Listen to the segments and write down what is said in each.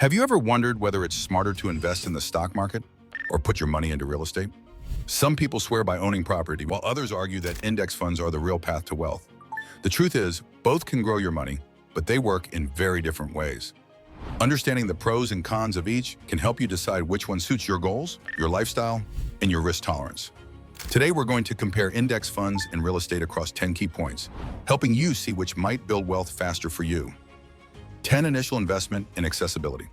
Have you ever wondered whether it's smarter to invest in the stock market or put your money into real estate? Some people swear by owning property, while others argue that index funds are the real path to wealth. The truth is, both can grow your money, but they work in very different ways. Understanding the pros and cons of each can help you decide which one suits your goals, your lifestyle, and your risk tolerance. Today, we're going to compare index funds and real estate across 10 key points, helping you see which might build wealth faster for you. 10 initial investment and accessibility.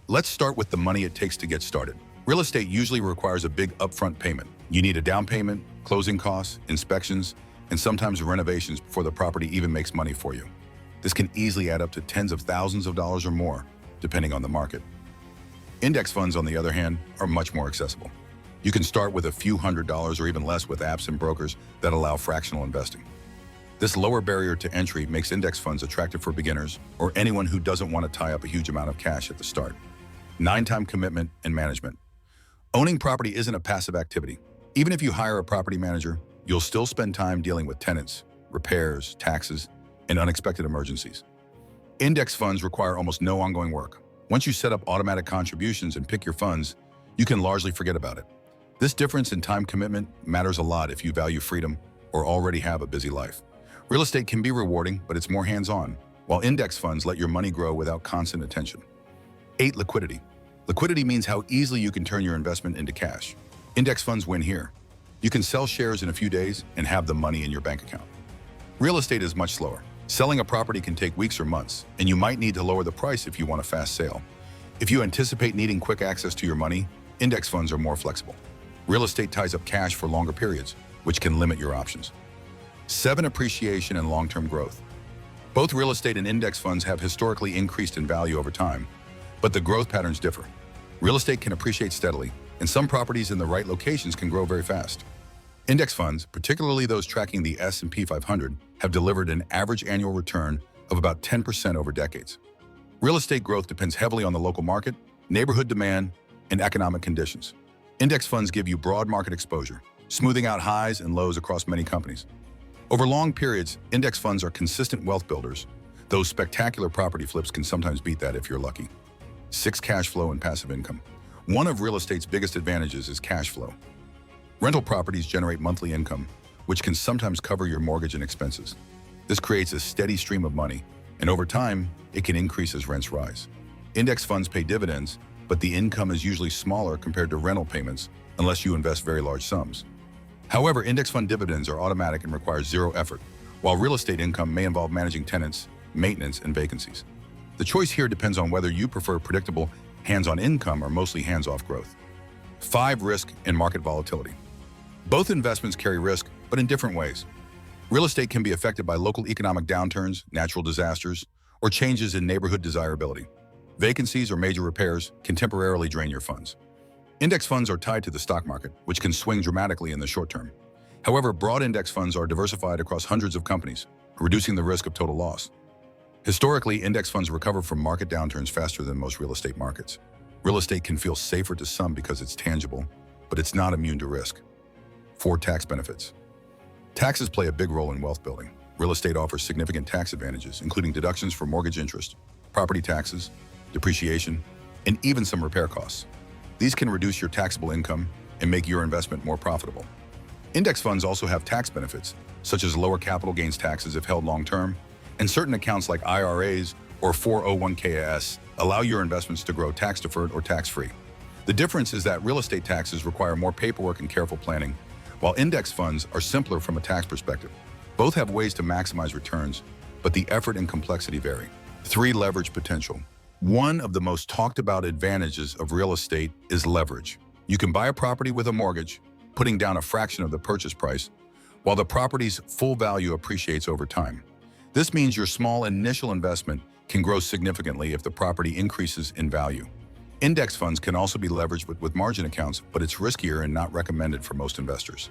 Let's start with the money it takes to get started. Real estate usually requires a big upfront payment. You need a down payment, closing costs, inspections, and sometimes renovations before the property even makes money for you. This can easily add up to tens of thousands of dollars or more, depending on the market. Index funds, on the other hand, are much more accessible. You can start with a few $100s or even less with apps and brokers that allow fractional investing. This lower barrier to entry makes index funds attractive for beginners or anyone who doesn't want to tie up a huge amount of cash at the start. 9-time commitment and management. Owning property isn't a passive activity. Even if you hire a property manager, you'll still spend time dealing with tenants, repairs, taxes, and unexpected emergencies. Index funds require almost no ongoing work. Once you set up automatic contributions and pick your funds, you can largely forget about it. This difference in time commitment matters a lot if you value freedom or already have a busy life. Real estate can be rewarding, but it's more hands-on, while index funds let your money grow without constant attention. 8. Liquidity. Liquidity means how easily you can turn your investment into cash. Index funds win here. You can sell shares in a few days and have the money in your bank account. Real estate is much slower. Selling a property can take weeks or months, and you might need to lower the price if you want a fast sale. If you anticipate needing quick access to your money, index funds are more flexible. Real estate ties up cash for longer periods, which can limit your options. 7. Appreciation and long-term growth. Both real estate and index funds have historically increased in value over time, but the growth patterns differ. Real estate can appreciate steadily, and some properties in the right locations can grow very fast. Index funds, particularly those tracking the S&P 500, have delivered an average annual return of about 10% over decades. Real estate growth depends heavily on the local market, neighborhood demand, and economic conditions. Index funds give you broad market exposure, smoothing out highs and lows across many companies. Over long periods, index funds are consistent wealth builders, though spectacular property flips can sometimes beat that if you're lucky. 6. Cash flow and passive income. One of real estate's biggest advantages is cash flow. Rental properties generate monthly income, which can sometimes cover your mortgage and expenses. This creates a steady stream of money, and over time, it can increase as rents rise. Index funds pay dividends, but the income is usually smaller compared to rental payments unless you invest very large sums. However, index fund dividends are automatic and require zero effort, while real estate income may involve managing tenants, maintenance, and vacancies. The choice here depends on whether you prefer predictable, hands-on income or mostly hands-off growth. 5. Risk and market volatility. Both investments carry risk, but in different ways. Real estate can be affected by local economic downturns, natural disasters, or changes in neighborhood desirability. Vacancies or major repairs can temporarily drain your funds. Index funds are tied to the stock market, which can swing dramatically in the short term. However, broad index funds are diversified across hundreds of companies, reducing the risk of total loss. Historically, index funds recover from market downturns faster than most real estate markets. Real estate can feel safer to some because it's tangible, but it's not immune to risk. 4. Tax benefits. Taxes play a big role in wealth building. Real estate offers significant tax advantages, including deductions for mortgage interest, property taxes, depreciation, and even some repair costs. These can reduce your taxable income and make your investment more profitable. Index funds also have tax benefits, such as lower capital gains taxes if held long-term, and certain accounts like IRAs or 401ks allow your investments to grow tax-deferred or tax-free. The difference is that real estate taxes require more paperwork and careful planning, while index funds are simpler from a tax perspective. Both have ways to maximize returns, but the effort and complexity vary. 3. Leverage potential. One of the most talked about advantages of real estate is leverage. You can buy a property with a mortgage, putting down a fraction of the purchase price, while the property's full value appreciates over time. This means your small initial investment can grow significantly if the property increases in value. Index funds can also be leveraged with margin accounts, but it's riskier and not recommended for most investors.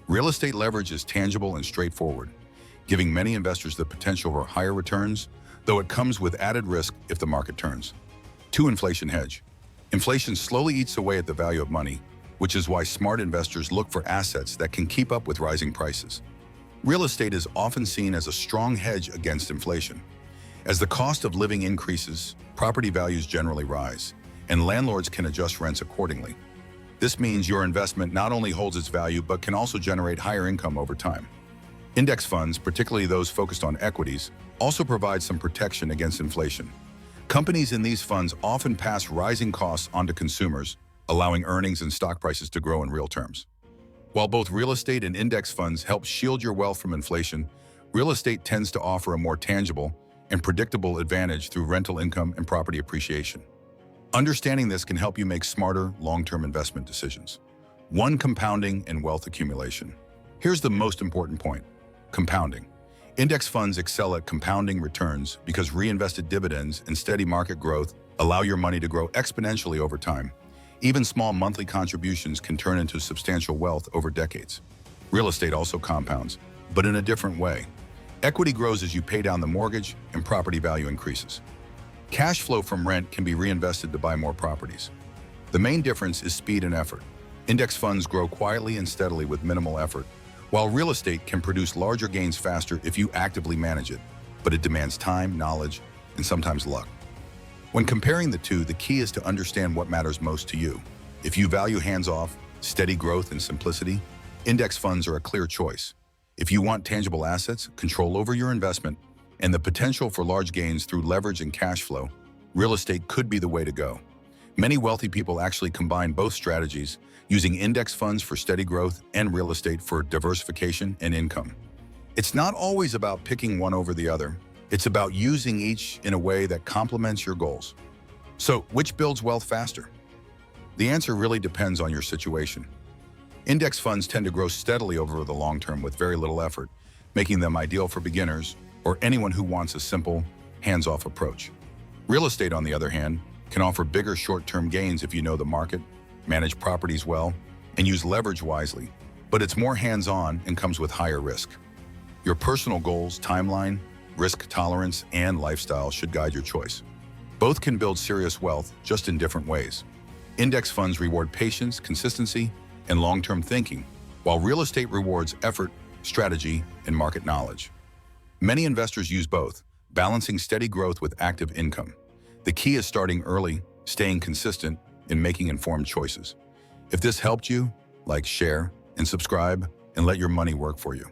Real estate leverage is tangible and straightforward, giving many investors the potential for higher returns, though it comes with added risk if the market turns. 2. Inflation hedge. Inflation slowly eats away at the value of money, which is why smart investors look for assets that can keep up with rising prices. Real estate is often seen as a strong hedge against inflation. As the cost of living increases, property values generally rise, and landlords can adjust rents accordingly. This means your investment not only holds its value, but can also generate higher income over time. Index funds, particularly those focused on equities, also provide some protection against inflation. Companies in these funds often pass rising costs onto consumers, allowing earnings and stock prices to grow in real terms. While both real estate and index funds help shield your wealth from inflation, real estate tends to offer a more tangible and predictable advantage through rental income and property appreciation. Understanding this can help you make smarter, long-term investment decisions. 1. Compounding and wealth accumulation. Here's the most important point: compounding. Index funds excel at compounding returns because reinvested dividends and steady market growth allow your money to grow exponentially over time. Even small monthly contributions can turn into substantial wealth over decades. Real estate also compounds, but in a different way. Equity grows as you pay down the mortgage and property value increases. Cash flow from rent can be reinvested to buy more properties. The main difference is speed and effort. Index funds grow quietly and steadily with minimal effort, while real estate can produce larger gains faster if you actively manage it, but it demands time, knowledge, and sometimes luck. When comparing the two, the key is to understand what matters most to you. If you value hands-off, steady growth, and simplicity, index funds are a clear choice. If you want tangible assets, control over your investment, and the potential for large gains through leverage and cash flow, real estate could be the way to go. Many wealthy people actually combine both strategies, using index funds for steady growth and real estate for diversification and income. It's not always about picking one over the other. It's about using each in a way that complements your goals. So, which builds wealth faster? The answer really depends on your situation. Index funds tend to grow steadily over the long term with very little effort, making them ideal for beginners or anyone who wants a simple, hands-off approach. Real estate, on the other hand, can offer bigger short-term gains if you know the market, manage properties well, and use leverage wisely, but it's more hands-on and comes with higher risk. Your personal goals, timeline, risk tolerance, and lifestyle should guide your choice. Both can build serious wealth, just in different ways. Index funds reward patience, consistency, and long-term thinking, while real estate rewards effort, strategy, and market knowledge. Many investors use both, balancing steady growth with active income. The key is starting early, staying consistent, and making informed choices. If this helped you, like, share, and subscribe, and let your money work for you.